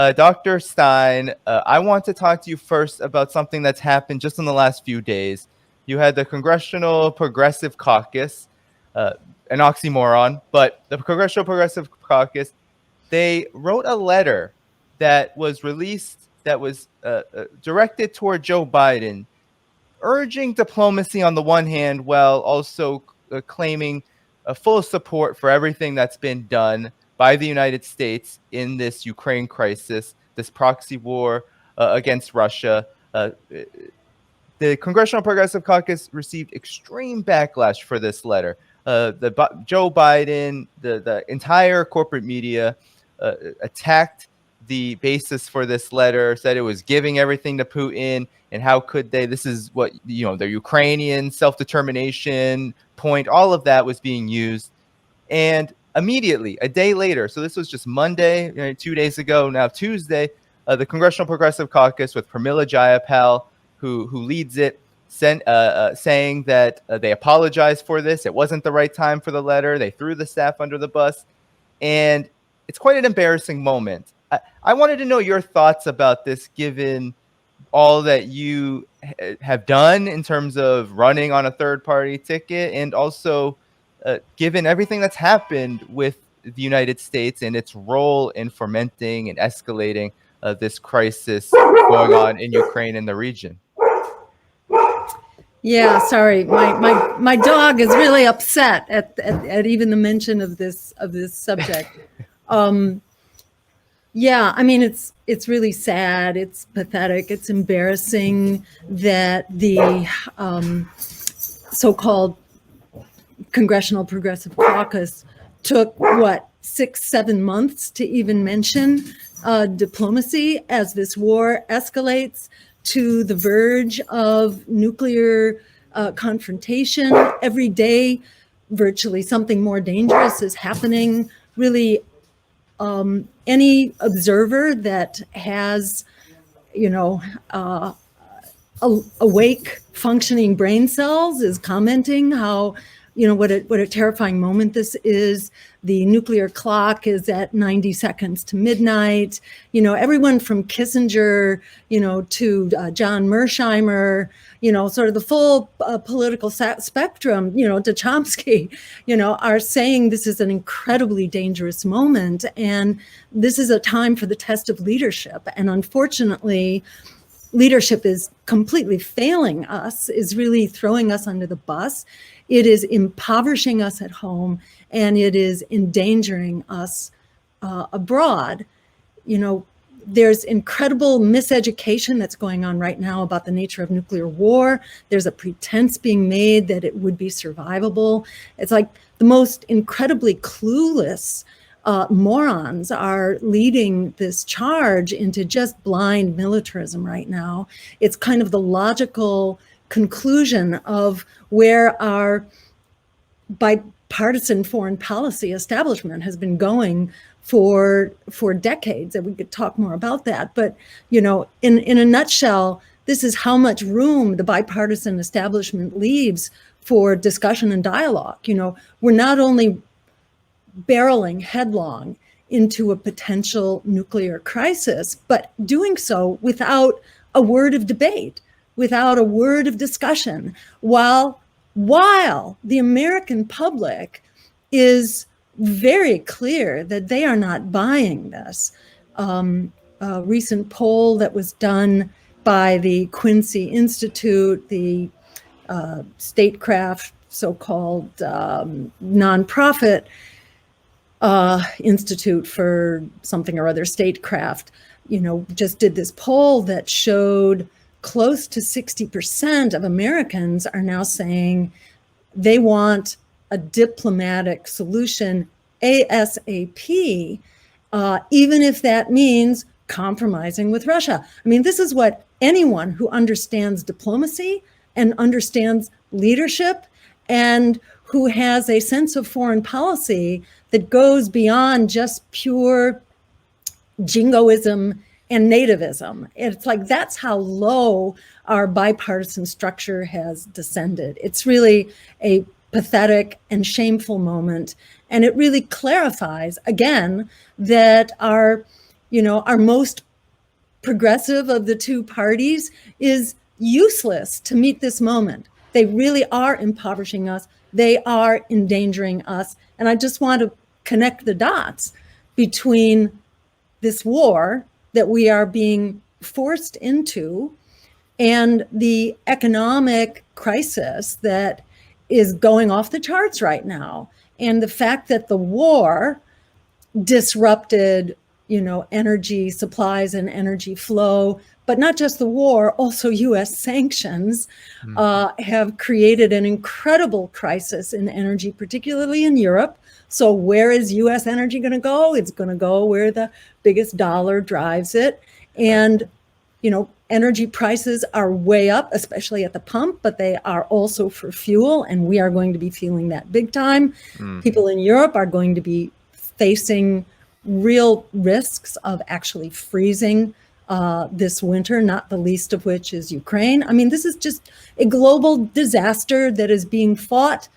Dr. Stein, I want to talk to you first about something that's happened just in the last few days. You had the Congressional Progressive Caucus, uh, an oxymoron, but the Congressional Progressive Caucus, they wrote a letter that was released that was directed toward Joe Biden, urging diplomacy on the one hand, while also claiming full support for everything that's been done by the United States in this Ukraine crisis, this proxy war against Russia. The Congressional Progressive Caucus received extreme backlash for this letter. Joe Biden, the entire corporate media attacked the basis for this letter, said it was giving everything to Putin, and how could they? This is what, the Ukrainian self-determination point, all of that was being used. And immediately, a day later, so this was just Monday, 2 days ago, now Tuesday, the Congressional Progressive Caucus with Pramila Jayapal, who leads it, saying that they apologized for this. It wasn't the right time for the letter. They threw the staff under the bus. And it's quite an embarrassing moment. I wanted to know your thoughts about this, given all that you have done in terms of running on a third-party ticket, and also given everything that's happened with the United States and its role in fomenting and escalating this crisis going on in Ukraine and the region. Yeah, sorry, my dog is really upset at even the mention of this subject. Yeah, I mean, it's really sad. It's pathetic. It's embarrassing that the so-called Congressional Progressive Caucus took 6-7 months to even mention diplomacy as this war escalates to the verge of nuclear confrontation. Every day, virtually something more dangerous is happening. Really, any observer that has, awake functioning brain cells is commenting how, what a terrifying moment this is. The nuclear clock is at 90 seconds to midnight. Everyone from Kissinger, to John Mersheimer, sort of the full political spectrum, to Chomsky, are saying this is an incredibly dangerous moment. And this is a time for the test of leadership. And unfortunately, leadership is completely failing us, is really throwing us under the bus. It is impoverishing us at home, and it is endangering us abroad. There's incredible miseducation that's going on right now about the nature of nuclear war. There's a pretense being made that it would be survivable. It's like the most incredibly clueless morons are leading this charge into just blind militarism right now. It's kind of the logical conclusion of where our bipartisan foreign policy establishment has been going for decades, and we could talk more about that. But, in a nutshell, this is how much room the bipartisan establishment leaves for discussion and dialogue. We're not only barreling headlong into a potential nuclear crisis, but doing so without a word of debate, without a word of discussion, while the American public is very clear that they are not buying this. A recent poll that was done by the Quincy Institute, the statecraft, so-called nonprofit Institute for something or other, statecraft, just did this poll that showed close to 60% of Americans are now saying they want a diplomatic solution ASAP, even if that means compromising with Russia. I mean, this is what anyone who understands diplomacy and understands leadership and who has a sense of foreign policy that goes beyond just pure jingoism and nativism. It's like that's how low our bipartisan structure has descended. It's really a pathetic and shameful moment. And it really clarifies, again, that our our most progressive of the two parties is useless to meet this moment. They really are impoverishing us. They are endangering us. And I just want to connect the dots between this war that we are being forced into and the economic crisis that is going off the charts right now. And the fact that the war disrupted, energy supplies and energy flow, but not just the war, also US sanctions have created an incredible crisis in energy, particularly in Europe. So where is US energy going to go? It's going to go where the biggest dollar drives it. And, energy prices are way up, especially at the pump, but they are also for fuel. And we are going to be feeling that big time. People in Europe are going to be facing real risks of actually freezing this winter, not the least of which is Ukraine. I mean, this is just a global disaster that is being fought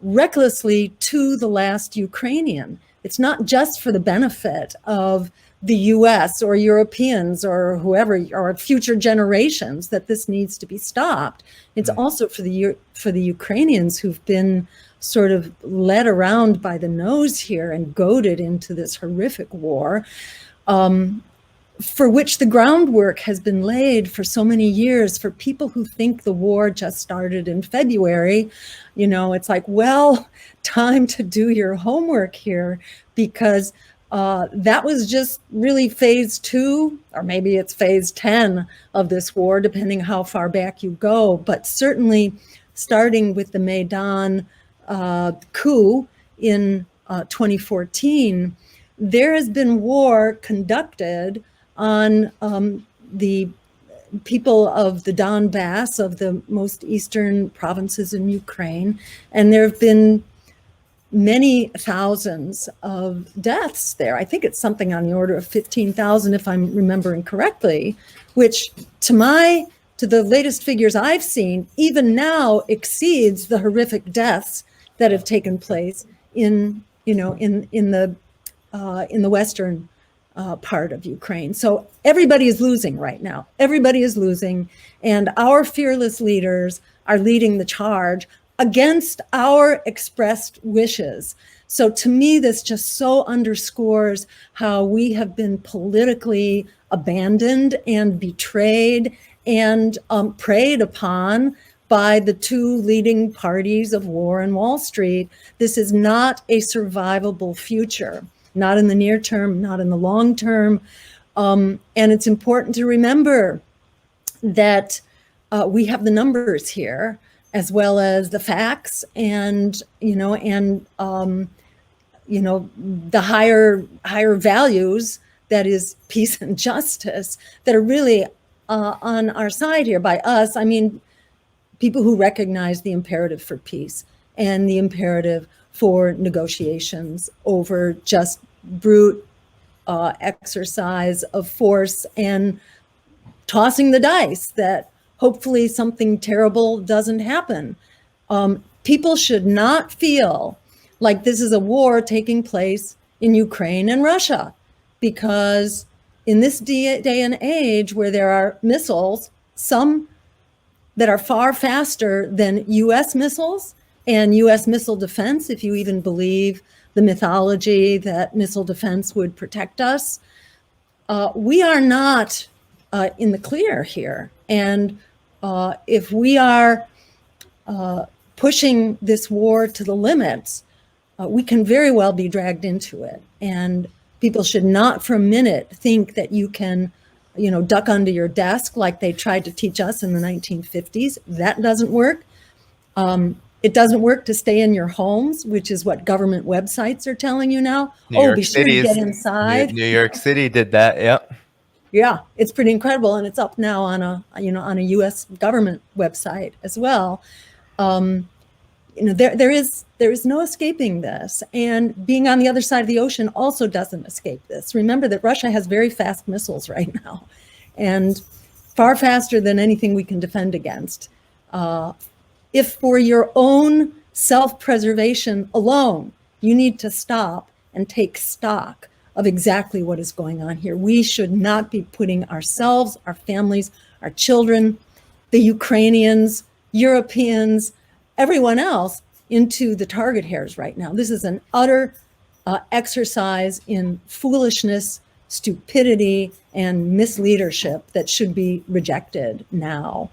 recklessly to the last Ukrainian. It's not just for the benefit of the US or Europeans or whoever, or future generations, that this needs to be stopped. It's also for the Ukrainians who've been sort of led around by the nose here and goaded into this horrific war, for which the groundwork has been laid for so many years. For people who think the war just started in February, it's like, well, time to do your homework here, because that was just really phase 2, or maybe it's phase 10 of this war, depending how far back you go. But certainly starting with the Maidan coup in 2014, there has been war conducted on the people of the Donbass, of the most eastern provinces in Ukraine, and there have been many thousands of deaths there. I think it's something on the order of 15,000, if I'm remembering correctly, which to the latest figures I've seen, even now exceeds the horrific deaths that have taken place in the western part of Ukraine. So everybody is losing right now. Everybody is losing, and our fearless leaders are leading the charge against our expressed wishes. So to me, this just so underscores how we have been politically abandoned and betrayed and preyed upon by the two leading parties of war and Wall Street. This is not a survivable future, not in the near term, not in the long term. And it's important to remember that we have the numbers here, as well as the facts, and the higher values, that is peace and justice, that are really on our side here. By us, I mean people who recognize the imperative for peace and the imperative for negotiations over just brute exercise of force and tossing the dice that hopefully something terrible doesn't happen. People should not feel like this is a war taking place in Ukraine and Russia, because in this day and age where there are missiles, some that are far faster than US missiles and US missile defense, if you even believe the mythology that missile defense would protect us, we are not in the clear here. And if we are pushing this war to the limits, we can very well be dragged into it. And people should not for a minute think that you can, duck under your desk like they tried to teach us in the 1950s. That doesn't work. It doesn't work to stay in your homes, which is what government websites are telling you now. Be sure to get inside. New York City did that. Yep. Yeah, it's pretty incredible, and it's up now on a U.S. government website as well. There is no escaping this, and being on the other side of the ocean also doesn't escape this. Remember that Russia has very fast missiles right now, and far faster than anything we can defend against. If for your own self-preservation alone, you need to stop and take stock of exactly what is going on here. We should not be putting ourselves, our families, our children, the Ukrainians, Europeans, everyone else into the target hairs right now. This is an utter exercise in foolishness, stupidity, and misleadership that should be rejected now.